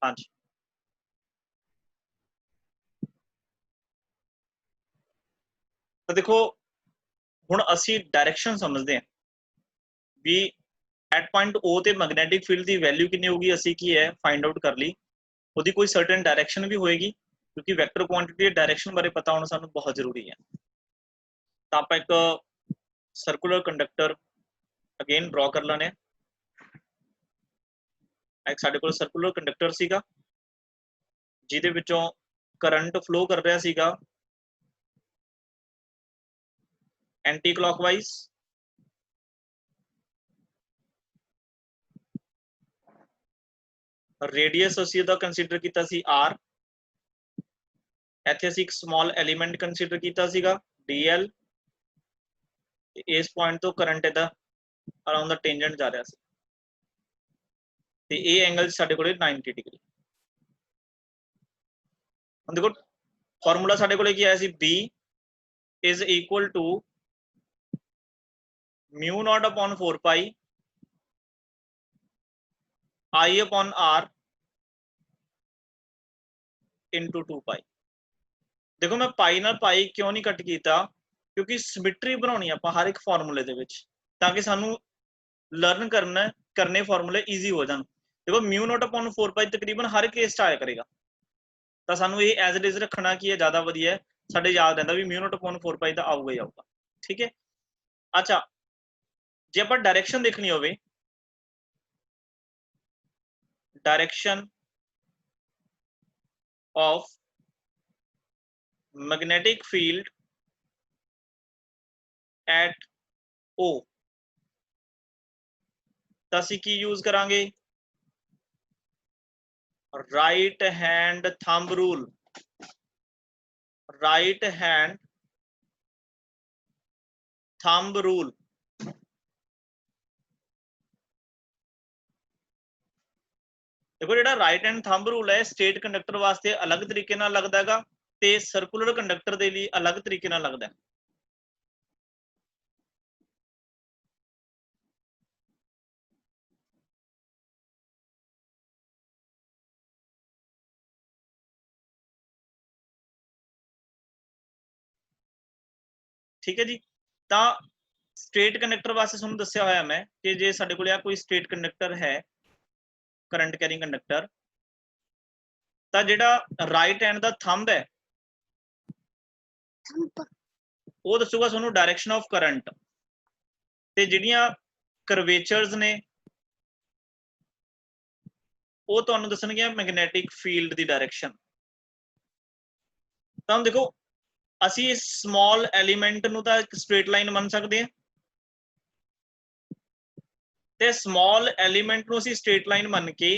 हाँ जी तो देखो हुण असी डायरैक्शन समझते हैं भी एट पॉइंट ओ ते मैग्नैटिक फील्ड की वैल्यू कितनी होगी असी की है फाइंड आउट कर ली ਉਹਦੀ कोई सर्टेन डायरैक्शन भी होएगी क्योंकि वैक्टर क्वांटिटी डायरैक्शन बारे पता होना सानू बहुत जरूरी है तो आप एक सर्कुलर कंडक्टर अगेन ड्रॉ कर लेने एक साडे कोल सर्कुलर कंडक्टर सीगा जिहदे विचों करंट फ्लो कर रहा सीगा एंटी क्लॉकवाइज रेडियस असी इहदा कंसीडर कीता सी आर इत्थे असी एक स्मॉल एलीमेंट कंसीडर कीता सीगा डीएल इस पॉइंट तो करंट इहदा अराउंड द टेंजेंट जा रहा सी ते ये एंगल साडे कोले 90 डिग्री हुण देखो फॉर्मूला साडे कोले की आया सी B is equal to mu naught upon 4 pi I upon R into 2 pi देखो मैं पाई नाल पाई क्यों नहीं कट किया क्योंकि सिमिट्री बनानी आपां हर एक फॉर्मूले दे विच ताकि सानू लर्न करने फॉर्मूले ईजी हो जान देखो म्यू नॉट अपॉन 4 पाई तकरीबन हर केस च आया करेगा तो सानू ये एज इट इज रखना कि है ज़्यादा वधिया है साडे याद रहंदा भी म्यू नॉट अपॉन 4 पाई दा आऊगा ही आऊगा ठीक है अच्छा जे आपां डायरैक्शन देखनी होवे direction of magnetic field at O तो असीं की यूज करांगे right hand thumb rule right hand thumb rule देखो जो राइट हैंड थंब रूल है स्ट्रेट कंडक्टर वास्ते अलग तरीके नाल लगदा हैगा ते सर्कुलर कंडक्टर दे लई अलग तरीके नाल लगदा है ठीक है जी तो स्ट्रेट कंडक्टर वास्ते तुहानूं दस्सिया होया मैं कि जे साडे कोल कोई स्ट्रेट कंडक्टर है करंट कैरिंग कंडक्टर तो जिहड़ा राइट हैंड दा थंब है वो दसूगा तुहानूं डायरैक्शन ऑफ करंट ते जिहड़ियां कर्वेचर्स ने वो तुहानूं दसणगियां मैग्नेटिक फील्ड दी डायरैक्शन तो हम देखो असी स्मॉल एलीमेंट नूं तां एक स्ट्रेट लाइन मन सकते हैं ते स्मॉल एलीमेंट नूं असी स्ट्रेट लाइन मन के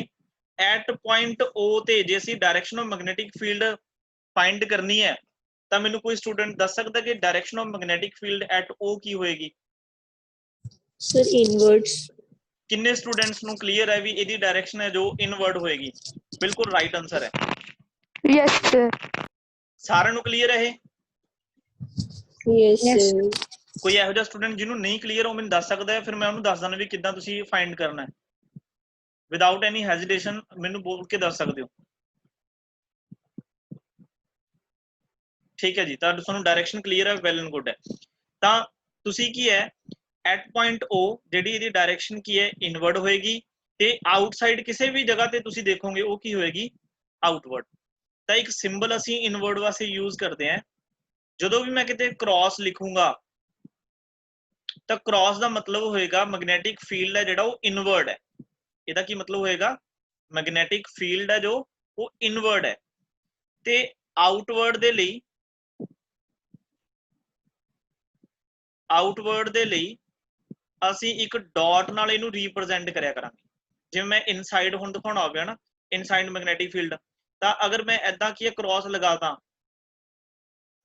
एट पॉइंट ओ ते जे असी direction of magnetic field find करनी है तो मैनूं कोई स्टूडेंट दस सकता कि direction of magnetic field at O की होएगी सर इनवर्ड्स किन्ने स्टूडेंट्स नूं क्लियर है भी इहदी डायरैक्शन है जो इनवर्ड होएगी बिल्कुल राइट आंसर है यस सर सारे नूं क्लियर है यस सर कोई इहो जिहा स्टूडेंट जिन्होंने नहीं क्लियर हो मैनूं दस सकदा है फिर मैं उन्होंने दस देना भी किद्दां तुसीं फाइंड करना है विदाउट एनी हेजिटेशन मैनूं बोल के दस सकदे हो ठीक है जी तो तुहानूं डायरैक्शन क्लियर है वैल एंड गुड है तो तुसीं की है एट पॉइंट ओ जिहड़ी इहदी डायरैक्शन की है इनवर्ड होएगी ते आउटसाइड किसी भी जगह ते तुसीं देखोगे वो की होएगी आउटवर्ड तो एक सिंबल असीं इनवर्ड वास्ते यूज करते हैं जदों भी मैं किते क्रॉस लिखूंगा तो क्रॉस का मतलब होएगा मैग्नेटिक फील्ड है जिहड़ा वो इनवर्ड है इहदा की मतलब होएगा मैग्नेटिक फील्ड है जो वो इनवर्ड है ते आउटवर्ड दे लई आउटवर्ड दे लई असीं एक डॉट नाल इहनूं रिप्रजेंट करिया करांगे जिवें मैं इनसाइड हुण दिखाउणा होवे ना इनसाइड मैग्नेटिक फील्ड तो अगर मैं इदां की क्रॉस लगाता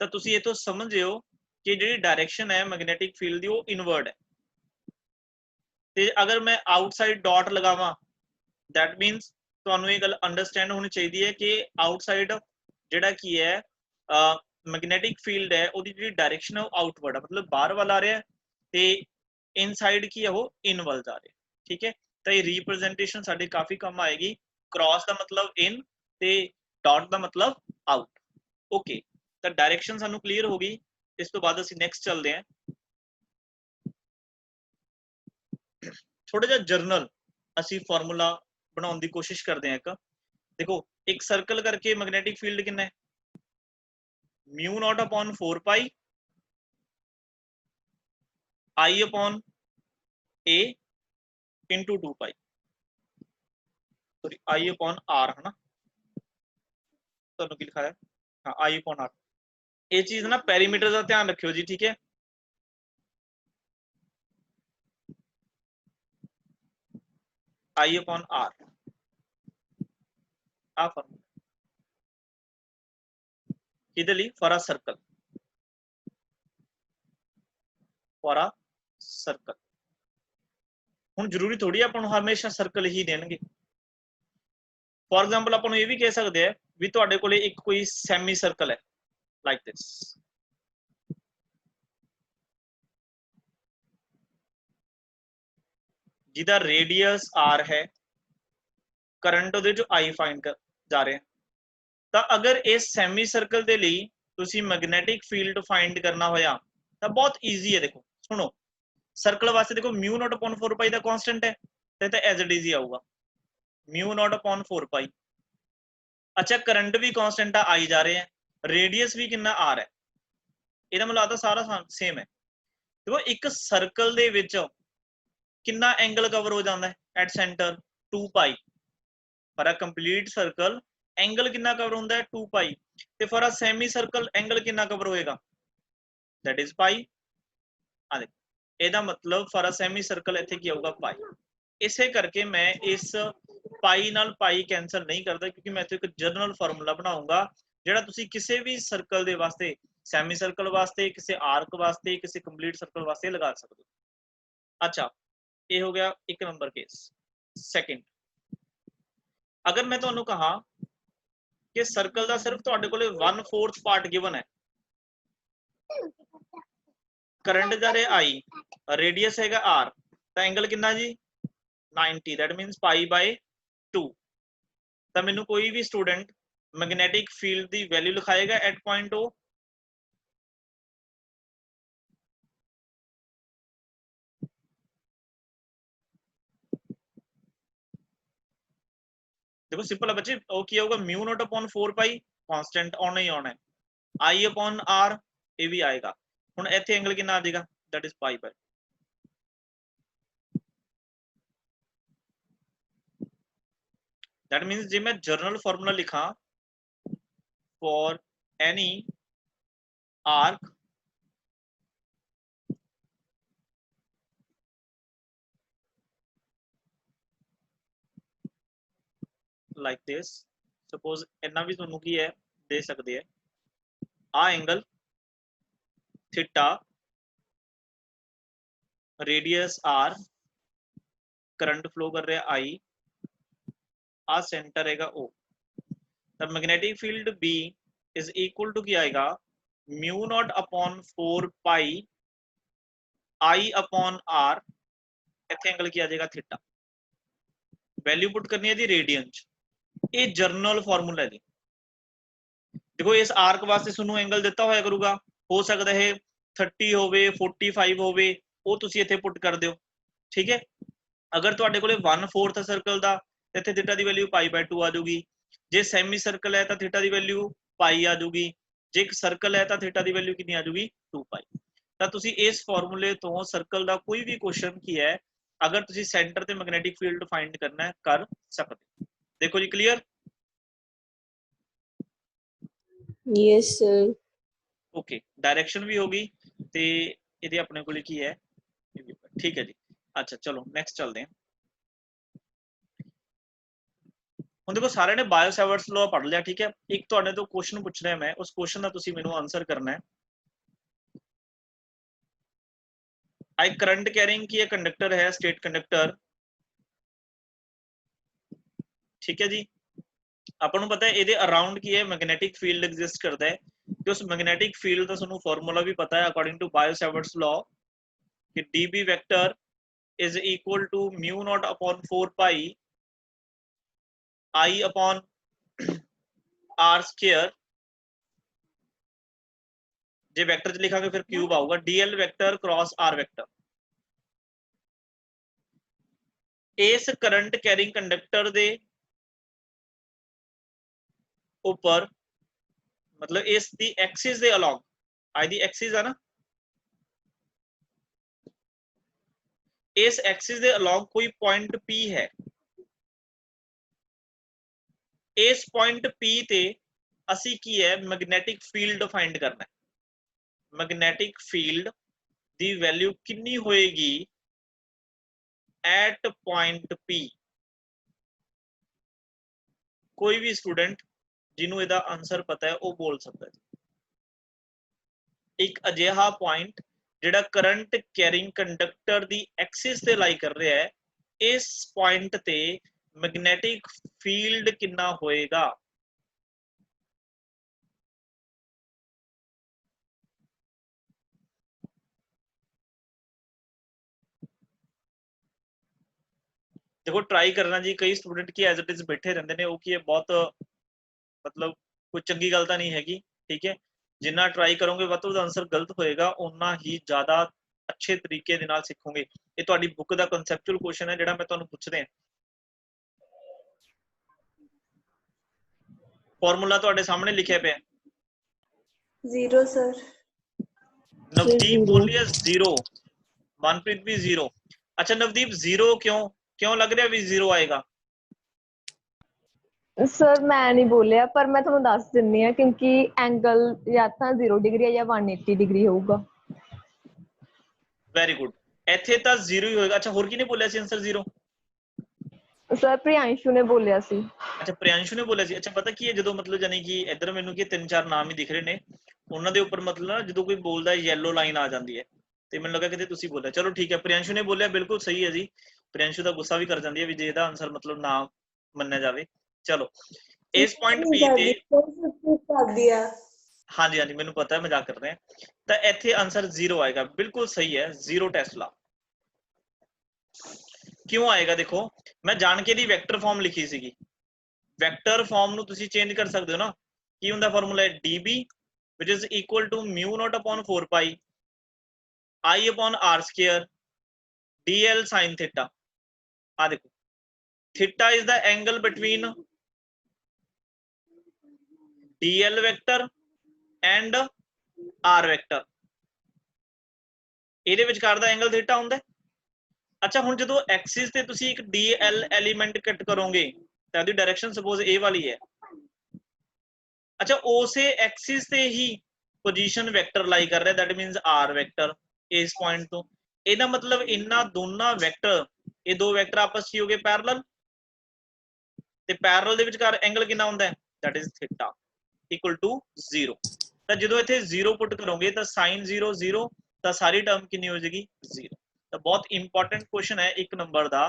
तो तुसीं इह तों समझ जिओ कि जिहड़ी डायरैक्शन है मैग्नेटिक फील्ड दी वो इनवर्ड है ते अगर मैं आउटसाइड डॉट लगावां दैट मीनस तुहानूं ये गल अंडरस्टैंड होनी चाहिए है कि आउटसाइड जिहड़ा की है मैग्नेटिक फील्ड है उसकी जी डायरैक्शन है वो आउटवर्ड है मतलब बाहर वाल आ रहा है तो इनसाइड की है वो इन वाल जा रहा है ठीक है तो ये रिप्रजेंटेशन साडे काफ़ी कम आएगी क्रॉस का मतलब इन ते डॉट का मतलब आउट। ओके, तो डायरेक्शन सानू क्लीयर हो गई। इस तो बाद ਅਸੀਂ नेक्स्ट चलते हैं। थोड़ा जिहा जर्नल ਅਸੀਂ फार्मूला बनाने की कोशिश करते हैं। एक देखो, एक सर्कल करके मैग्नेटिक फील्ड कितना है, mu naught upon 4 pi I upon A into 2 pi, sorry I upon R है ना, तुहानू की लिखा है, हाँ आई अपॉन आर। ये चीज ना पेरीमीटर का ध्यान रखियो जी, ठीक है। आई अपॉन आर आ फॉर्मूला किहदे लई, for a circle, for a circle. हुण जरूरी थोड़ी है अपन हमेशा सर्कल ही देणगे। फॉर एग्जाम्पल अपन ये भी कह सकते हैं भी तुहाडे कोले एक कोई सैमी सर्कल है लाइक दिस, जिहदा रेडियस आर है, करंट ਉਹਦੇ ਚੋਂ आई फाइंड कर जा रहे हैं। तो अगर इस सैमी सर्कल के लिए तुसी मैग्नेटिक फील्ड फाइंड करना होया तो बहुत ईजी है। देखो सुनो, सर्कल वास्ते देखो म्यू नॉट अपॉन 4 पाई का कांस्टेंट है, तो एज इट इज ही आऊगा म्यू नॉट अपॉन 4 पाई। अच्छा, करंट भी कांस्टेंट आई जा रहे हैं, रेडियस भी कितना आर है, ਇਹਦਾ मतलब आता सारा सेम है। देखो एक सर्कल ਦੇ ਵਿੱਚ कितना एंगल कवर हो जाता है at centre 2 pi, for a complete circle angle कितना कवर होता है 2 पाई, ते for a semi circle angle कितना कवर होएगा, दैट इज पाई। आ देखो ਇਹਦਾ मतलब फॉर अ सेमी सर्कल ਇੱਥੇ ਕੀ ਆਊਗਾ पाई। इसे करके मैं इस पाई नाल पाई कैंसल नहीं करता, क्योंकि मैं इत्थे एक जनरल फार्मूला बनाऊंगा ਜਿਹੜਾ ਤੁਸੀਂ ਕਿਸੇ भी सर्कल ਦੇ वास्ते, सैमी सर्कल वास्ते, किसी आर्क वास्ते, किसी कंप्लीट सर्कल वास्ते लगा सकते हो। अच्छा, ये हो गया एक नंबर केस। सेकंड, अगर मैं ਤੁਹਾਨੂੰ कहा कि सर्कल का सिर्फ ਤੁਹਾਡੇ ਕੋਲੇ 1/4 पार्ट गिवन है, करंट जा रहा आई, रेडियस है आर, तो एंगल कितना जी 90, दैट मीनस पाई बाय 2। तो मैनू कोई भी स्टूडेंट मैग्नेटिक फील्ड की वैल्यू लिखाएगा एट पॉइंट ओ, देखो सिंपल है बच्चे, वो क्या होगा म्यू नॉट अपॉन 4 पाई कांस्टेंट आना ही आना है, आई अपॉन आर ये भी आएगा। हुण इत्थे एंगल कितना आ जाएगा, that is pi by, that means जे मैं जर्नल फॉर्मूला लिखा for any arc like this, suppose इन्ना भी तुहानू की है दे सकते हैं, आ angle theta, radius R, current flow कर रहा है आई, आ सेंटर है ओ, तब magnetic field B is equal to क्या आएगा mu naught upon 4 pi I upon R, इत्थे एंगल क्या आ जाएगा थीटा, वैल्यू पुट करनी है जी रेडियन च, ये जर्नल फार्मूला है जी। देखो इस आर्क वास्ते तुहानू एंगल दिता होया करूगा, हो सकता है 30 होवे 45 होवे, वो तुसी इत्थे पुट कर दियो, ठीक है। अगर तुहाडे कोले 1/4 सर्कल दा, इत्थे थीटा दी वैल्यू पाई बाय 2 आ जाऊगी, जे सैमी सर्कल है तो थीटा दी वैल्यू पाई आ जाऊगी, जे एक सर्कल है तो थीटा दी वैल्यू कितनी आ जाऊगी 2 पाई। तो तुसी इस फार्मूले तो सर्कल का कोई भी क्वेश्चन की है, अगर तुसी सेंटर ते मैग्नेटिक फील्ड फाइंड करना है कर सकते। देखो जी clear, Yes, sir. Okay direction भी होगी ते इहदे अपने कोल की है, ठीक है जी। अच्छा चलो नेक्स्ट चलते हैं। ਹੁਣ देखो सारे ने बायो सैवर्ट्स लॉ पढ़ लिया, ठीक है। एक तो क्वेश्चन पूछना है मैं, उस क्वेश्चन का तुसी मैनू आंसर करना है। आई करंट कैरिंग की कंडक्टर है, स्टेट कंडक्टर, ठीक है जी। अपन पता है ये अराउंड की है मैग्नेटिक फील्ड एग्जिस्ट करता है, तो उस मैग्नेटिक फील्ड का तुहानू फॉर्मूला भी पता है according to Biot Savart's law कि d B vector is equal to mu naught upon 4 pi I upon r square, जे वेक्टर च लिखांगे फिर क्यूब आऊगा, dl vector cross r vector. इस करंट कैरिंग कंडक्टर दे ऊपर मतलब इस दी एक्सिस दे अलोंग, आई दी एक्सिस है ना, इस एक्सिस दे अलोंग कोई पॉइंट P है, इस पॉइंट P ते असी की है मैग्नेटिक फील्ड फाइंड करना है। मैग्नेटिक फील्ड दी वैल्यू कितनी होएगी एट पॉइंट P। कोई भी स्टूडेंट जिन्हों ਇਹਦਾ आंसर पता है वो बोल सकता है। एक अजिहा पॉइंट ਜਿਹੜਾ करंट कैरिंग कंडक्टर ਦੀ एक्सिस ਤੇ लाई कर रहा है, इस पॉइंट ਤੇ मैग्नेटिक फील्ड कितना होएगा। देखो ट्राई करना जी, कई स्टूडेंट की एज इट इज बैठे रहते हैं, वो की बहुत मतलब कोई चंगी गल तो नहीं हैगी, ठीक है। जिन्ना ट्राई करोगे वध तो आंसर गलत होएगा, उन्ना ही ज्यादा अच्छे तरीके दे नाल सीखोगे। ये तुहाडी बुक दा कंसेप्चुअल क्वेश्चन है जिहड़ा मैं तुहानू पुछदे हां। फॉर्मूला तुहाडे सामने लिखिया पिया। 0 सर। नवदीप zero. बोल रही है 0, मनप्रीत भी 0। अच्छा नवदीप 0 क्यों क्यों लग रहा है भी 0 आएगा? सर मैं नहीं बोलिया, पर मैं ਤੁਹਾਨੂੰ ਦੱਸ ਦਿੰਨੀ ਆ ਕਿਉਂਕਿ ਐਂਗਲ ਜਾਂ ਤਾਂ 0 ਡਿਗਰੀ ਹੈ ਜਾਂ 180 ਡਿਗਰੀ ਹੋਊਗਾ। वेरी गुड, ਇੱਥੇ ਤਾਂ 0 ਹੀ ਹੋਏਗਾ। ਅੱਛਾ ਹੋਰ ਕਿਹਨੇ ਬੋਲਿਆ ਸੀ ਆਨਸਰ 0? ਸਰ ਪ੍ਰਿयांशु ਨੇ ਬੋਲਿਆ ਸੀ। अच्छा प्रियांशु ने बोलिया ਸੀ। अच्छा पता की है जो मतलब जानी कि इधर मैनू की 3-4 नाम ही दिख रहे ने, उन्होंने उपर मतलब ना जो कोई बोलता है येलो लाइन आ जाती है, तो मैंने लगा कि तुसी बोलिया। चलो ठीक है, प्रियांशु ने बोलिया बिल्कुल सही है जी। प्रियांशु का गुस्सा भी कर जाती है भी जे दा आंसर मतलब ना मन्निया जाए। चलो इस पॉइंट पी ते हाँ जी हाँ जी मैनू पता है मजाक कर रहे हैं। तो इत्थे आंसर 0 आएगा, बिल्कुल सही है, 0 टेस्ला। क्यों आएगा देखो, मैं जान के दी वैक्टर फॉर्म लिखी सी, वैक्टर फॉर्म नू तुसी चेंज कर सकते हो ना। की हुंदा फार्मूला है db which is equal to mu naught upon 4 pi I अपॉन r square dl sin theta. आ देखो theta is the angle between dl vector and r vector, ਇਹਦੇ ਵਿਚਕਾਰ ਦਾ एंगल थीटा ਹੁੰਦਾ है। अच्छा हुण जदों एक्सिस ते तुसी एक dl एलिमेंट कट करोगे तो ਉਹਦੀ डायरेक्शन सपोज ए वाली है। अच्छा उसे एक्सिस ते ही पोजीशन वेक्टर लाई कर रहा है, दैट मींस r वेक्टर इस पॉइंट तो ਇਹਦਾ मतलब इन्ना दोनों वेक्टर, ये दो वेक्टर आपस में हो गए पैरेलल, ते पैरेलल ਦੇ ਵਿਚਕਾਰ एंगल कितना ਹੁੰਦਾ है, that is theta equal to 0। ਤਾਂ ਜਦੋਂ ਇੱਥੇ 0 पुट करोगे तो sin 0 0, तो सारी टर्म कितनी हो जाएगी 0। तो बहुत इंपॉर्टेंट क्वेश्चन है 1 नंबर का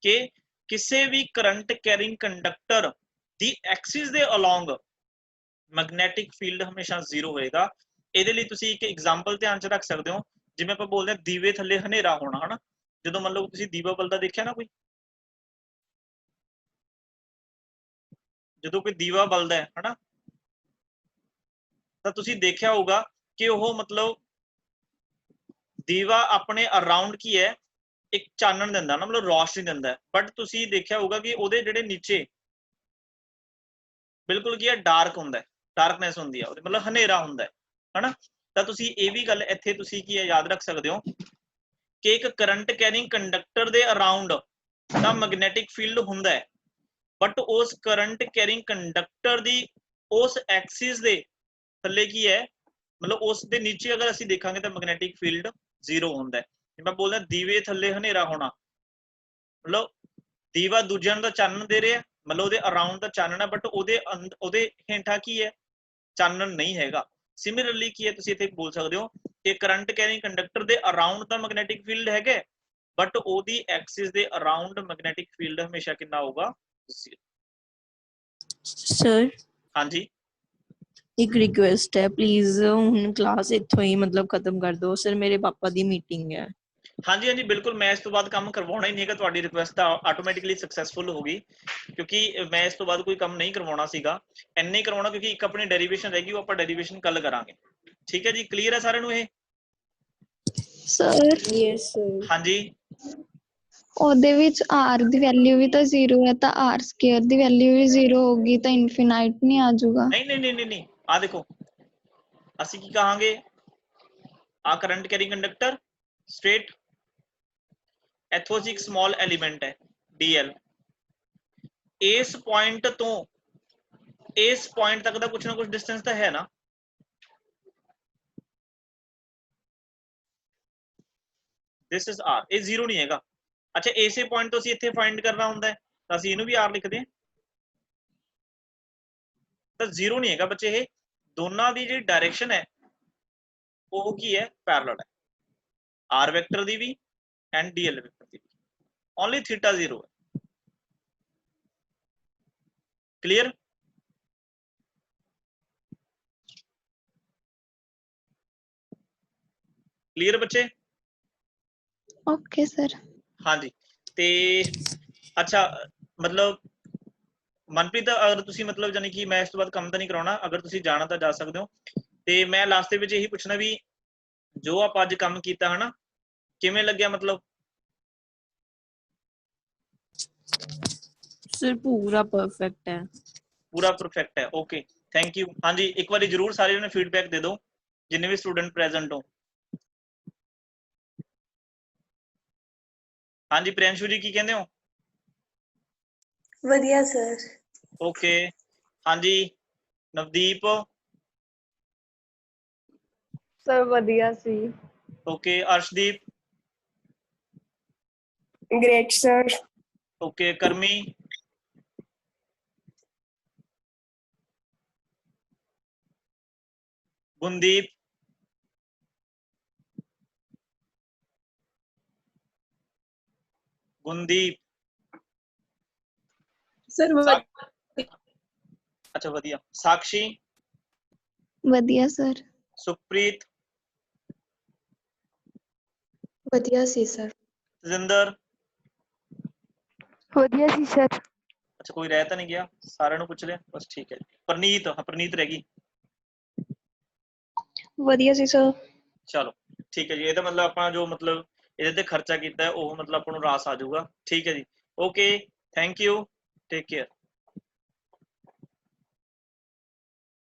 कि किसी भी करंट कैरिंग कंडक्टर दी एक्सिस दे अलोंग मैग्नेटिक फील्ड हमेशा 0 होएगा। ਇਹਦੇ ਲਈ ਤੁਸੀਂ ਇੱਕ एग्जांपल ध्यान च रख सकते हो, जिवें ਆਪਾਂ बोलते हैं दीवे थल्ले हनेरा होना है ना, ਜਦੋਂ मतलब ਤੁਸੀਂ दीवा बलदा देखा ना कोई, ਜਦੋਂ कोई दीवा बलदा है ना ਤਾਂ ਤੁਸੀਂ ਦੇਖਿਆ ਹੋਊਗਾ ਕਿ ਉਹ मतलब दीवा अपने अराउंड की है एक चानन दिंदा ना, मतलब रोशनी दिंदा है, बट ਤੁਸੀਂ देखिया होगा कि ਉਹਦੇ ਜਿਹੜੇ नीचे बिल्कुल की है डार्क हुंदा है, डार्कनेस हुंदी है, मतलब हनेरा हुंदा है ना। ਤਾਂ ਤੁਸੀਂ ਇਹ ਵੀ ਗੱਲ ਇੱਥੇ ਤੁਸੀਂ ਕੀ ਹੈ याद रख सकते हो कि एक करंट कैरिंग कंडक्टर ਦੇ अराउंड ਦਾ मैग्नेटिक फील्ड हुंदा है, बट उस करंट कैरिंग कंडक्टर ਦੀ उस एक्सिस ਦੇ थल्ले की है, मतलब उस दे नीचे अगर ਅਸੀਂ ਦੇਖਾਂਗੇ ਤਾਂ मैग्नेटिक फील्ड 0 ਹੁੰਦਾ है। मैं बोलदा दीवे थल्ले हनेरा होना, मतलब दीवा दूजिਆਂ ਨੂੰ ਤਾਂ ਚਾਨਣ ਦੇ ਰਿਹਾ, मतलब ਉਹਦੇ ਅਰਾਊਂਡ ਦਾ ਚਾਨਣ ਹੈ, बट ਉਹਦੇ ਹੇਠਾਂ ਕੀ ਹੈ, ਚਾਨਣ ਨਹੀਂ ਹੈਗਾ। ਸਿਮਿਲਰਲੀ ਕੀ ਹੈ, ਤੁਸੀਂ ਇੱਥੇ ਬੋਲ ਸਕਦੇ ਹੋ ਕਿ ਕਰੰਟ ਕੈਰਿੰਗ ਕੰਡਕਟਰ ਦੇ ਅਰਾਊਂਡ ਦਾ ਮੈਗਨੈਟਿਕ ਫੀਲਡ ਹੈਗਾ, बट ਉਹਦੀ ਐਕਸਿਸ ਦੇ ਅਰਾਊਂਡ ਮੈਗਨੈਟਿਕ ਫੀਲਡ ਹਮੇਸ਼ਾ ਕਿੰਨਾ ਹੋਊਗਾ 0। सर हाँ जी एक रिक्वेस्ट है, प्लीज ਹੁਣ क्लास इत्थों ही मतलब खत्म कर दो सर, मेरे पापा दी मीटिंग है। ਹਾਂਜੀ ਹਾਂਜੀ ਬਿਲਕੁਲ, ਮੈਂ ਇਸ ਤੋਂ ਬਾਅਦ ਕੰਮ ਕਰਵਾਉਣਾ ਹੀ ਨਹੀਂ ਹੈਗਾ, ਤੁਹਾਡੀ ਰਿਕੁਐਸਟ ਤਾਂ ਆਟੋਮੈਟਿਕਲੀ ਸਕਸੈਸਫੁਲ ਹੋ ਗਈ, ਕਿਉਂਕਿ ਮੈਂ ਇਸ ਤੋਂ ਬਾਅਦ ਕੋਈ ਕੰਮ ਨਹੀਂ ਕਰਵਾਉਣਾ ਸੀਗਾ, ਇੰਨੇ ਹੀ ਕਰਵਾਉਣਾ, ਕਿਉਂਕਿ ਇੱਕ ਆਪਣੀ ਡੈਰੀਵੇਸ਼ਨ ਰਹਿ ਗਈ, ਉਹ ਆਪਾਂ ਡੈਰੀਵੇਸ਼ਨ ਕੱਲ ਕਰਾਂਗੇ। ਠੀਕ ਹੈ ਜੀ, ਕਲੀਅਰ ਹੈ ਸਾਰਿਆਂ ਨੂੰ ਇਹ? Sir yes sir. ਹਾਂਜੀ ਉਹਦੇ ਵਿੱਚ r ਦੀ ਵੈਲਿਊ ਵੀ ਤਾਂ 0 ਹੈ, ਤਾਂ r ਸਕੁਅਰ ਦੀ ਵੈਲਿਊ ਵੀ 0 ਹੋਗੀ, ਤਾਂ ਇਨਫਿਨਾਈਟ ਨਹੀਂ ਆ ਜਾਊਗਾ। ਨਹੀਂ ਨਹੀਂ ਨਹੀਂ ਨਹੀਂ, ਆ ਦੇਖੋ ਅਸੀਂ ਕੀ ਕਹਾਂਗੇ, ਆ ਕਰੰਟ ਕੈਰੀ ਕੰਡਕਟਰ ਸਟ੍ਰੇਟ, ਇੱਥੋਂ ਅਸੀਂ ਇੱਕ ਸਮਾਲ ਐਲੀਮੈਂਟ ਹੈ dl, ਇਸ ਪੁਆਇੰਟ ਤੋਂ ਇਸ ਪੁਆਇੰਟ ਤੱਕ ਦਾ ਕੁਛ ਨਾ ਕੁਛ ਡਿਸਟੈਂਸ ਤਾਂ ਹੈ ਨਾ, this is r, ਇਹ 0 ਨਹੀਂ ਹੈਗਾ। ਅੱਛਾ ਇਸੇ ਪੁਆਇੰਟ ਤੋਂ ਅਸੀਂ ਇੱਥੇ ਫਾਈਂਡ ਕਰਨਾ ਹੁੰਦਾ ਹੈ, ਤਾਂ ਅਸੀਂ ਇਹਨੂੰ ਵੀ r ਲਿਖਦੇ ਹਾਂ, ਤਾਂ 0 ਨਹੀਂ ਹੈਗਾ ਬੱਚੇ, ਇਹ ਦੋਨਾਂ ਦੀ ਜਿਹੜੀ ਡਾਇਰੈਕਸ਼ਨ ਹੈ ਉਹ ਕੀ ਹੈ, ਪੈਰਲਲ ਹੈ, r vector the we and dl vector the we, only theta 0 ਹੈ। ਕਲੀਅਰ? ਕਲੀਅਰ ਬੱਚੇ? Okay sir. ਹਾਂਜੀ, ਤੇ ਅੱਛਾ ਮਤਲਬ ਮਨਪ੍ਰੀਤ, ਅਗਰ ਤੁਸੀਂ ਮਤਲਬ ਜਾਨੀ ਕਿ ਮੈਂ ਇਸ ਤੋਂ ਬਾਅਦ ਕੰਮ ਤਾਂ ਨਹੀਂ ਕਰਾਉਣਾ, ਅਗਰ ਤੁਸੀਂ ਜਾਣਾ ਤਾਂ ਜਾ ਸਕਦੇ ਹੋ, ਤੇ ਮੈਂ ਲਾਸਟ ਦੇ ਵਿੱਚ ਇਹੀ ਪੁੱਛਣਾ ਵੀ ਜੋ ਆਪਾਂ ਅੱਜ ਕੰਮ ਕੀਤਾ ਹਨਾ, ਕਿਵੇਂ ਲੱਗਿਆ? ਮਤਲਬ सर पूरा परफेक्ट है। ਪੂਰਾ ਪਰਫੈਕਟ ਹੈ, ਓਕੇ ਥੈਂਕ ਯੂ। ਹਾਂਜੀ ਇੱਕ ਵਾਰੀ ਜਰੂਰ ਸਾਰਿਆਂ ਨੇ ਫੀਡਬੈਕ ਦੇ ਦਿਓ, ਜਿੰਨੇ ਵੀ ਸਟੂਡੈਂਟ ਪ੍ਰੈਜ਼ੈਂਟ ਹੋ। ਹਾਂਜੀ ਪ੍ਰਿयांशु ਜੀ ਕੀ ਕਹਿੰਦੇ ਹੋ? वधिया सर। ਓਕੇ ਹਾਂਜੀ ਨਵਦੀਪ? ਸਰ ਵਧੀਆ ਸੀ। Okay Arshdeep? Great sir. Okay Karmi? Gundeep? ਗੁਨਦੀਪ? Sir ਅੱਛਾ ਵਧੀਆ। ਸਾਕਸ਼ੀ? ਵਧੀਆ ਸਰ। ਸੁਖਪ੍ਰੀਤ? वधिया सी सर। ਤਜਿੰਦਰ? ਵਧੀਆ ਸੀ ਸਰ। ਅੱਛਾ ਕੋਈ ਰਹਿ ਤਾਂ ਨਹੀਂ ਗਿਆ, ਸਾਰਿਆਂ ਨੂੰ ਪੁੱਛ ਲਿਆ ਬਸ, ਠੀਕ ਹੈ। ਪ੍ਰਨੀਤ? ਹਾਂ ਪ੍ਰਨੀਤ ਰਹਿ ਗਈ। ਵਧੀਆ ਸੀ ਸਰ। ਚਲੋ ਠੀਕ ਹੈ ਜੀ, ਇਹਦਾ ਮਤਲਬ ਆਪਾਂ ਜੋ ਮਤਲਬ ਇਹਦੇ ਤੇ ਖਰਚਾ ਕੀਤਾ ਹੈ ਉਹ ਮਤਲਬ ਆਪਾਂ ਨੂੰ ਰਾਸ ਆ ਜਾਊਗਾ। ਠੀਕ ਹੈ ਜੀ, okay thank you, take care.